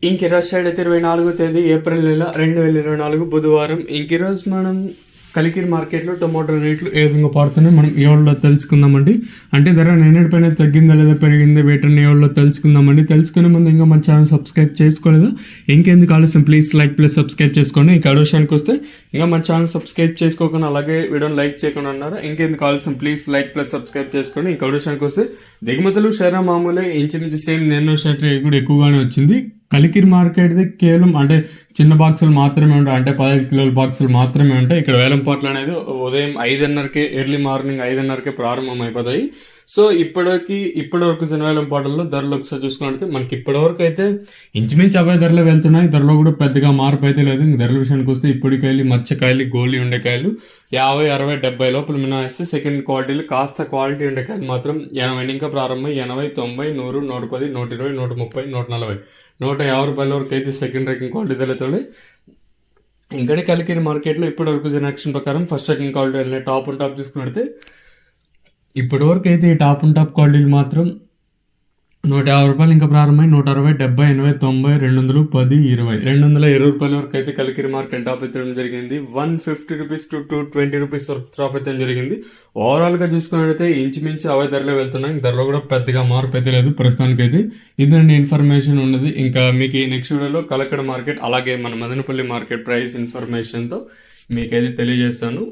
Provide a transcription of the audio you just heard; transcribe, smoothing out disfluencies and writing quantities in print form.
ఇంక ఈరోజు సైడ్ అయితే 24వ తేదీ ఏప్రిల్ నెల 2024 బుధవారం. ఇంక ఈరోజు మనం కలికిరి మార్కెట్లో టొమాటో రేట్లు ఏ విధంగా పడుతున్నాయి మనం ఈ వాళ్ళలో తెలుసుకుందామండి. అంటే ధర నిన్నటిపైన తగ్గిందా లేదా పెరిగిందా వేటని ఈ వాళ్ళలో తెలుసుకుందామండి. తెలుసుకునే ముందు ఇంకా మన ఛానల్ సబ్స్క్రైబ్ చేసుకోలేదా, ఇంకెందుకు ఆలస్యం ప్లీజ్ లైక్ ప్లస్ సబ్స్క్రైబ్ చేసుకోండి. ఇంకా విషయానికి వస్తే ఇంకా మన ఛానల్ సబ్స్క్రైబ్ చేసుకోకుండా అలాగే వీడియోని లైక్ చేయకుండా ఉన్నారు, ఇంకెందుకు ఆలస్యం ప్లీజ్ లైక్ ప్లస్ సబ్స్క్రైబ్ చేసుకోండి. ఇంకా విషయానికి వస్తే దిగుమతులు షేరా మామూలే ఇంచుమించు సేమ్ నేను షర్ట్ కూడా ఎక్కువగానే వచ్చింది. కలికిరి మార్కెట్ది కేవలం అంటే చిన్న బాక్సులు మాత్రమే ఉంటాయి, అంటే 15 కిలోల బాక్సులు మాత్రమే ఉంటాయి. ఇక్కడ వేలంపాట్లు అనేది ఉదయం 5:30కే ఎర్లీ మార్నింగ్ 5:30కే ప్రారంభం అయిపోతాయి. సో ఇప్పటి వరకు శనివేలం పాటల్లో ధరలు ఒకసారి చూసుకున్నట్లయితే మనకి ఇప్పటివరకు అయితే ఇంచుమించు అవే ధరలు వెళ్తున్నాయి. ధరలో కూడా పెద్దగా మార్పు అయితే లేదు. ఇంక ధరల విషయానికి వస్తే ఇప్పటికాయలు మచ్చకాయలు గోళీ ఉండేకాయలు 50, 60, 70 లోపల మినహాయిస్తే సెకండ్ క్వాలిటీలు కాస్త క్వాలిటీ ఉండేకాయలు మాత్రం 80 ఇంకా ప్రారంభం 80, 90, 100, 110, 120, 130, 140, 150 రూపాయల వరకు అయితే సెకండ్ రేకింగ్ క్వాలిటీ ధరలతో. ఇంకా కలికిరి మార్కెట్లో ఇప్పటి వరకు జనరేషన్ ప్రకారం ఫస్ట్ సెకండ్ క్వాలిటీ వెళ్ళిన టాప్ అండ్ టాప్ చూసుకున్నట్లయితే ఇప్పటి వరకు అయితే ఈ టాప్ అండ్ టాప్ క్వాలిటీలు మాత్రం 150 రూపాయలు ఇంకా ప్రారంభమై 160, 70, 80, 90, 200, 10, 20, 220 రూపాయల వరకు అయితే కలికిరి మార్కెట్ టాప్ ఎత్తడం జరిగింది. 150 రూపీస్ టు 220 రూపీస్ వరకు టాప్ ఎత్తడం జరిగింది. ఓవరాల్ గా చూసుకున్నట్లయితే ఇంచుమించు అవే ధరలో వెళ్తున్నాయి. ధరలో కూడా పెద్దగా మార్పు అయితే లేదు ప్రస్తుతానికి అయితే. ఇదండి ఇన్ఫర్మేషన్ ఉన్నది. ఇంకా మీకు ఈ నెక్స్ట్ వీడియోలో కలకడ మార్కెట్ అలాగే మన మదనపల్లి మార్కెట్ ప్రైస్ ఇన్ఫర్మేషన్తో మీకైతే తెలియజేస్తాను.